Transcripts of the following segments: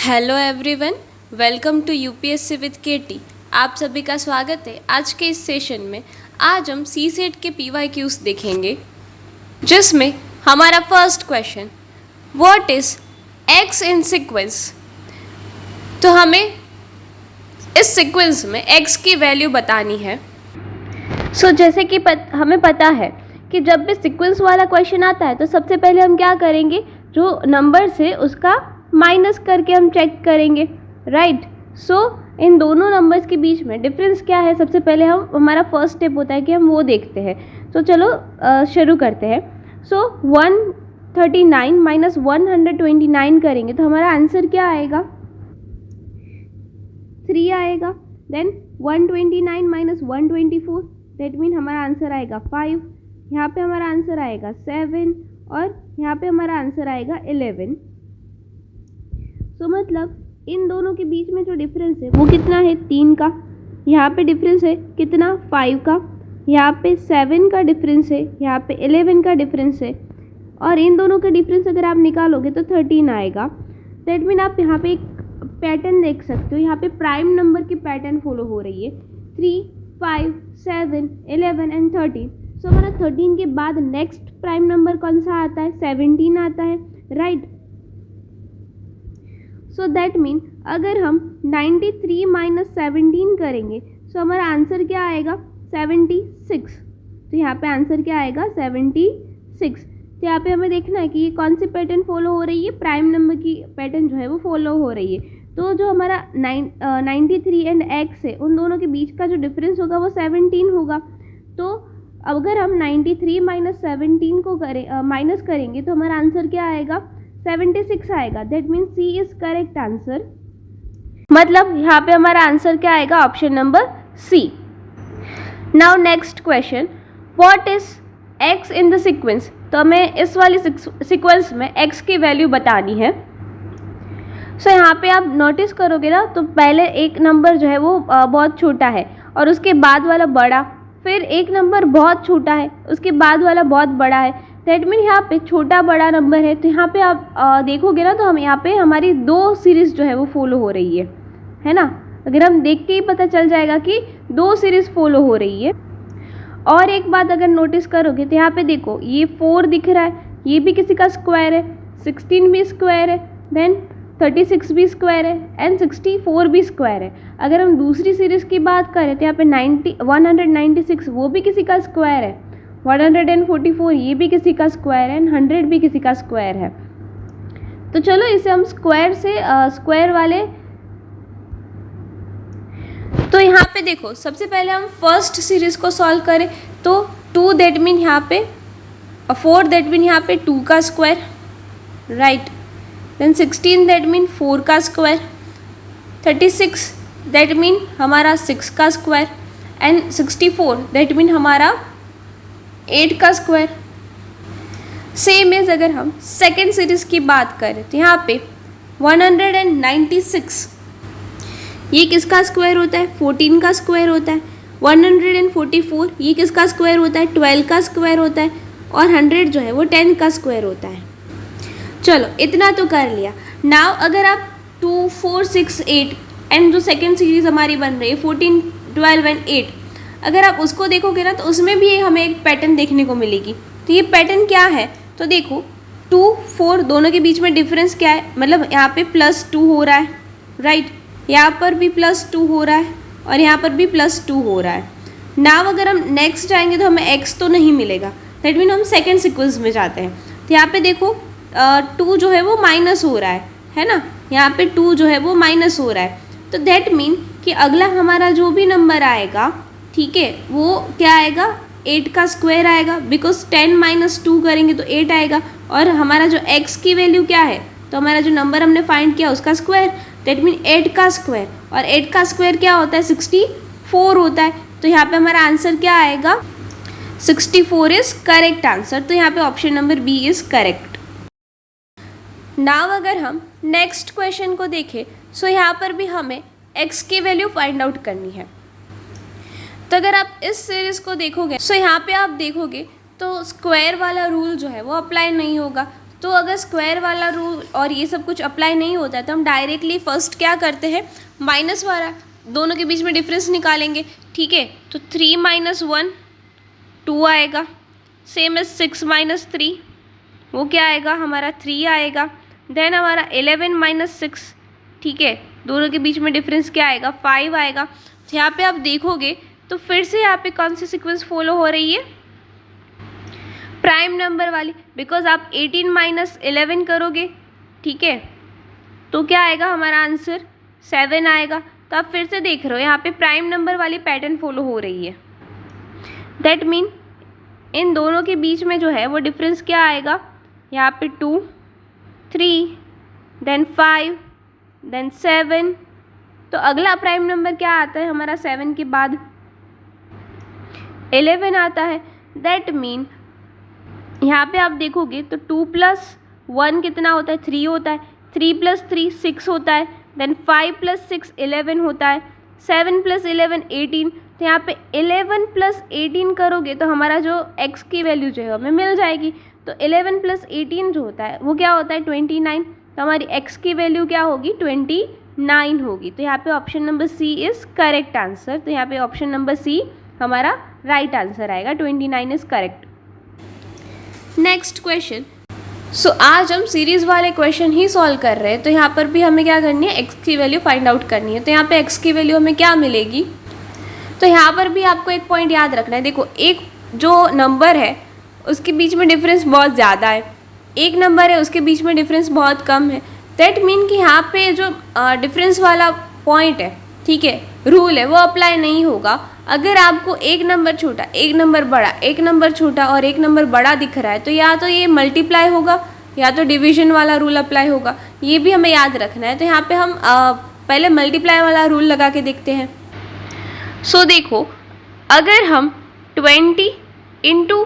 Hello everyone, welcome to UPSC with KT. आप सभी का स्वागत है आज के इस सेशन में। आज हम सी सेट के पीवाईक्यूज देखेंगे, जिसमें हमारा first question what is X in sequence. तो हमें इस सीक्वेंस में एक्स की वैल्यू बतानी है। जैसे कि हमें पता है कि जब भी सीक्वेंस वाला क्वेश्चन आता है तो सबसे पहले हम क्या करेंगे, जो नंबर से उसका माइनस करके हम चेक करेंगे, राइट। इन दोनों नंबर्स के बीच में डिफरेंस क्या है, सबसे पहले हमारा फर्स्ट स्टेप होता है कि हम वो देखते हैं। चलो शुरू करते हैं। 139 माइनस 129 करेंगे तो हमारा आंसर क्या आएगा, 3 आएगा। देन 129 माइनस 124 दैट मीन हमारा आंसर आएगा 5। यहाँ पे हमारा आंसर आएगा 7 और यहाँ पे हमारा आंसर आएगा 11। मतलब इन दोनों के बीच में जो डिफरेंस है वो कितना है, 3 का। यहाँ पे डिफरेंस है कितना, 5 का। यहाँ पे 7 का डिफरेंस है, यहाँ पे 11 का डिफरेंस है। और इन दोनों का डिफरेंस अगर आप निकालोगे तो 13 आएगा। दैट मीन आप यहाँ पे एक पैटर्न देख सकते हो, यहाँ पे प्राइम नंबर की पैटर्न फॉलो हो रही है। 3, 5, 7, 11 एंड 13। हमारा 13 के बाद नेक्स्ट प्राइम नंबर कौन सा आता है, 17 आता है, राइट। दैट मीन अगर हम 93 माइनस 17 करेंगे तो हमारा आंसर क्या आएगा, 76। तो यहाँ पे आंसर क्या आएगा, 76। तो यहाँ पे हमें देखना है कि ये कौन सी पैटर्न फॉलो हो रही है, प्राइम नंबर की पैटर्न जो है वो फॉलो हो रही है। तो जो हमारा 93 एंड एक्स है, उन दोनों के बीच का जो डिफरेंस होगा वो 17 होगा। तो अगर हम 93 माइनस 17 को माइनस करेंगे तो हमारा आंसर क्या आएगा, 76 आएगा। That means C is correct answer. मतलब यहाँ पे हमारा आंसर क्या आएगा, option number C. Now next question, what is X in the sequence. तो हमें इस वाली सीक्वेंस में एक्स की वैल्यू बतानी है। यहाँ पे आप नोटिस करोगे ना, तो पहले एक नंबर जो है वो बहुत छोटा है और उसके बाद वाला बड़ा, फिर एक नंबर बहुत छोटा है उसके बाद वाला बहुत बड़ा है। दैट मीन यहाँ पे छोटा बड़ा नंबर है। तो यहाँ पे आप देखोगे ना, तो हम यहाँ पे हमारी 2 सीरीज़ जो है वो फॉलो हो रही है ना। अगर हम देख के ही पता चल जाएगा कि 2 सीरीज़ फॉलो हो रही है। और एक बात अगर नोटिस करोगे तो यहाँ पे देखो, ये 4 दिख रहा है, ये भी किसी का स्क्वायर है, 16 भी स्क्वायर है, देन 36 भी स्क्वायर है एंड 64 भी स्क्वायर है। अगर हम दूसरी सीरीज़ की बात करें तो यहाँ पे 196 वो भी किसी का स्क्वायर है, 144 ये भी किसी का स्क्वायर है एंड 100 भी किसी का स्क्वायर है। तो चलो इसे हम स्क्वायर से स्क्वायर वाले। तो यहाँ पे देखो, सबसे पहले हम फर्स्ट सीरीज़ को सॉल्व करें तो 2 दैट मीन यहाँ पे 4 दैट मीन यहाँ पे 2 का square, right. Then 16 that mean 4 का स्क्वायर, 36 दैट मीन हमारा 6 का स्क्वायर एंड 64 दैट मीन हमारा 8 का स्क्वायर। सेम एज अगर हम सेकेंड सीरीज़ की बात करें तो यहाँ पे 196 ये किसका स्क्वायर होता है, 14 का स्क्वायर होता है। 144 ये किसका स्क्वायर होता है, 12 का स्क्वायर होता है। और 100 जो है वो 10 का स्क्वायर होता है। चलो इतना तो कर लिया। नाउ अगर आप 2, 4, 6, 8 एंड जो सेकेंड सीरीज़ हमारी बन रही है 14, 12 एंड 8, अगर आप उसको देखोगे ना तो उसमें भी हमें एक पैटर्न देखने को मिलेगी। तो ये पैटर्न क्या है, तो देखो 2, 4 दोनों के बीच में डिफरेंस क्या है, मतलब यहाँ पे +2 हो रहा है, राइट। यहाँ पर भी +2 हो रहा है और यहाँ पर भी +2 हो रहा है। नाउ अगर हम नेक्स्ट जाएंगे तो हमें x तो नहीं मिलेगा, दैट मीन हम सेकेंड सीक्वेंस में जाते हैं। तो यहाँ पे देखो 2 जो है वो माइनस हो रहा है ना, यहाँ पे 2 जो है वो माइनस हो रहा है। तो दैट मीन कि अगला हमारा जो भी नंबर आएगा, ठीक है, वो क्या आएगा, 8 का स्क्वायर आएगा। बिकॉज 10 माइनस 2 करेंगे तो 8 आएगा। और हमारा जो x की वैल्यू क्या है, तो हमारा जो नंबर हमने फाइंड किया उसका स्क्वायर, दैट मीन 8 का स्क्वायर। और 8 का स्क्वायर क्या होता है, 64 होता है। तो यहाँ पे हमारा आंसर क्या आएगा, 64 इज करेक्ट आंसर। तो यहाँ पे option number B is correct. Now अगर हम नेक्स्ट क्वेश्चन को देखें, यहाँ पर भी हमें x की वैल्यू फाइंड आउट करनी है। तो अगर आप इस सीरीज़ को देखोगे, यहाँ पे आप देखोगे तो स्क्वायर वाला रूल जो है वो अप्लाई नहीं होगा। तो तो अगर स्क्वायर वाला रूल और ये सब कुछ अप्लाई नहीं होता है तो हम डायरेक्टली फर्स्ट क्या करते हैं, माइनस वाला दोनों के बीच में डिफरेंस निकालेंगे, ठीक है। तो 3 - 1 2 आएगा, सेम एज 6 - 3 वो क्या आएगा हमारा 3 आएगा। देन हमारा 11 - 6, ठीक है, दोनों के बीच में डिफरेंस क्या आएगा 5 आएगा। तो यहाँ पे आप देखोगे तो फिर से यहाँ पे कौन सी सीक्वेंस फॉलो हो रही है, प्राइम नंबर वाली, बिकॉज आप 18 - 11 करोगे, ठीक है, तो क्या आएगा हमारा आंसर 7 आएगा। तो आप फिर से देख रहे हो यहाँ पे प्राइम नंबर वाली पैटर्न फॉलो हो रही है। दैट मीन इन दोनों के बीच में जो है वो डिफरेंस क्या आएगा, यहाँ पे 2 3 देन 5 देन 7। तो अगला प्राइम नंबर क्या आता है हमारा 7 के बाद 11 आता है। दैट मीन यहाँ पे आप देखोगे तो 2 + 1 कितना होता है 3 होता है, 3 + 3 6 होता है, देन 5 + 6 11 होता है, 7 + 11 18। तो यहाँ पे 11 + 18 करोगे तो हमारा जो x की वैल्यू जो है हमें मिल जाएगी। तो 11 + 18 जो होता है वो क्या होता है 29। तो हमारी x की वैल्यू क्या होगी 29 होगी। तो यहाँ पे option number C is correct answer. तो यहाँ पे ऑप्शन नंबर सी हमारा राइट आंसर आएगा, 29 is correct. Next question. So आज हम सीरीज़ वाले क्वेश्चन ही सॉल्व कर रहे हैं। तो यहाँ पर भी हमें क्या करनी है, x की वैल्यू फाइंड आउट करनी है। तो यहाँ पे x की वैल्यू हमें क्या मिलेगी, तो यहाँ पर भी आपको एक पॉइंट याद रखना है। देखो एक जो नंबर है उसके बीच में डिफरेंस बहुत ज़्यादा है, एक नंबर है उसके बीच में डिफरेंस बहुत कम है। दैट मीन कि यहाँ पे जो डिफरेंस वाला पॉइंट है, ठीक है, रूल है, वो अप्लाई नहीं होगा। अगर आपको एक नंबर छोटा, एक नंबर बड़ा, एक नंबर छोटा और एक नंबर बड़ा दिख रहा है तो या तो ये मल्टीप्लाई होगा या तो डिवीजन वाला रूल अप्लाई होगा, ये भी हमें याद रखना है। तो यहाँ पे हम पहले मल्टीप्लाई वाला रूल लगा के देखते हैं। सो देखो अगर हम 20 ×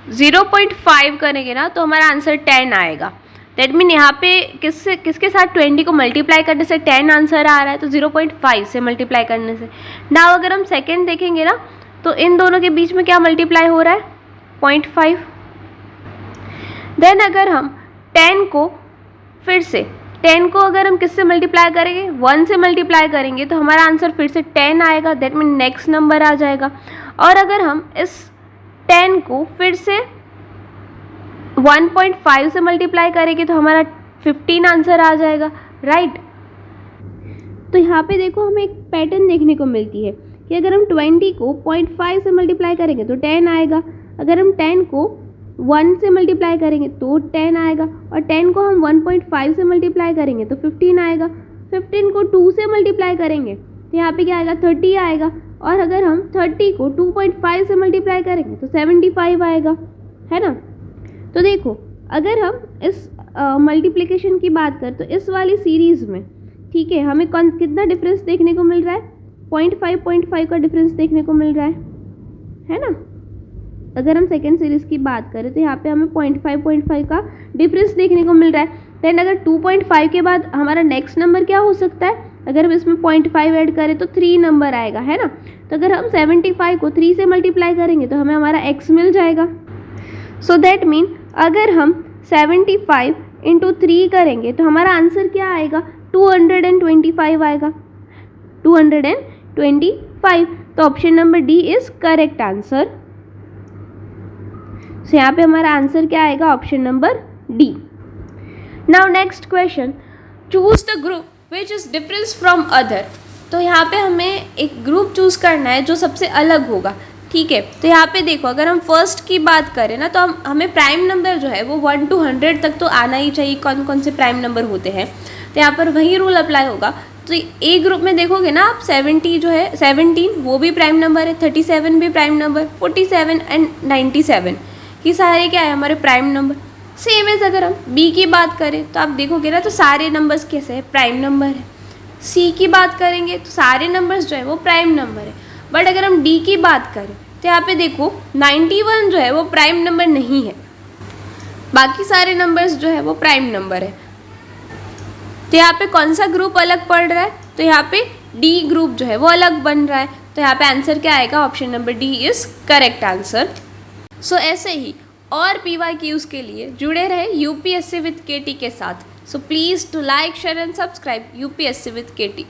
0.5 करेंगे ना तो हमारा आंसर 10 आएगा। दैट मीन यहाँ पे किसके साथ 20 को मल्टीप्लाई करने से 10 आंसर आ रहा है, तो 0.5 से मल्टीप्लाई करने से। नाउ अगर हम सेकेंड देखेंगे ना तो इन दोनों के बीच में क्या मल्टीप्लाई हो रहा है 0.5। देन अगर हम 10 को फिर से 10 को अगर हम किससे मल्टीप्लाई करेंगे 1 से मल्टीप्लाई करेंगे तो हमारा आंसर फिर से 10 आएगा। दैट मीन नेक्स्ट नंबर आ जाएगा। और अगर हम इस 10 को फिर से 1.5 से मल्टीप्लाई करेंगे तो हमारा 15 आंसर आ जाएगा, राइट। तो यहाँ पे देखो हमें एक पैटर्न देखने को मिलती है कि अगर हम 20 को 0.5 से मल्टीप्लाई करेंगे तो 10 आएगा, अगर हम 10 को 1 से मल्टीप्लाई करेंगे तो 10 आएगा, और 10 को हम 1.5 से मल्टीप्लाई करेंगे तो 15 आएगा, 15 को 2 से मल्टीप्लाई करेंगे तो यहाँ पे क्या आएगा 30 आएगा, और अगर हम 30 को 2.5 से मल्टीप्लाई करेंगे तो 75 आएगा, है ना। तो देखो अगर हम इस मल्टीप्लिकेशन की बात करें तो इस वाली सीरीज़ में, ठीक है, हमें कितना डिफरेंस देखने को मिल रहा है 0.5 का डिफरेंस देखने को मिल रहा है ना। अगर हम सेकेंड सीरीज़ की बात करें तो यहाँ पे हमें 0.5 का डिफरेंस देखने को मिल रहा है। देन अगर 2.5 के बाद हमारा नेक्स्ट नंबर क्या हो सकता है, अगर हम इसमें 0.5 ऐड करें तो 3 नंबर आएगा, है ना। तो अगर हम 75 को 3 से मल्टीप्लाई करेंगे तो हमें हमारा x मिल जाएगा। सो दैट मीन अगर हम 75 × 3 करेंगे तो हमारा आंसर क्या आएगा 225 आएगा, 225। तो option number D is correct answer. So यहाँ पे हमारा आंसर क्या आएगा option number D. Now next question, choose the group which is difference from other. तो यहाँ पे हमें एक ग्रुप चूज़ करना है जो सबसे अलग होगा, ठीक है। तो यहाँ पे देखो अगर हम फर्स्ट की बात करें ना तो हमें प्राइम नंबर जो है वो 1 to 100 तक तो आना ही चाहिए। कौन कौन से प्राइम नंबर होते हैं तो यहाँ पर वही रूल अप्लाई होगा। तो ए ग्रुप में देखोगे ना आप 70 जो है 17 वो भी प्राइम नंबर है, 37 भी प्राइम नंबर, 47 एंड 97 ये सारे क्या है हमारे प्राइम नंबर। सेम एज अगर हम बी की बात करें तो आप देखोगे ना तो सारे नंबर्स कैसे है प्राइम नंबर है। सी की बात करेंगे तो सारे नंबर्स जो है वो प्राइम नंबर है। बट अगर हम डी की बात करें तो यहाँ पे देखो 91 जो है वो प्राइम नंबर नहीं है, बाकी सारे नंबर्स जो है वो प्राइम नंबर है। तो यहाँ पे कौन सा ग्रुप अलग पड़ रहा है, तो यहाँ पे डी ग्रुप जो है वो अलग बन रहा है। तो यहाँ पे आंसर क्या आएगा option number D is correct answer. So ऐसे ही और PYQs के लिए जुड़े रहे UPSC विद KT के साथ। So please to like share and subscribe UPSC with KT।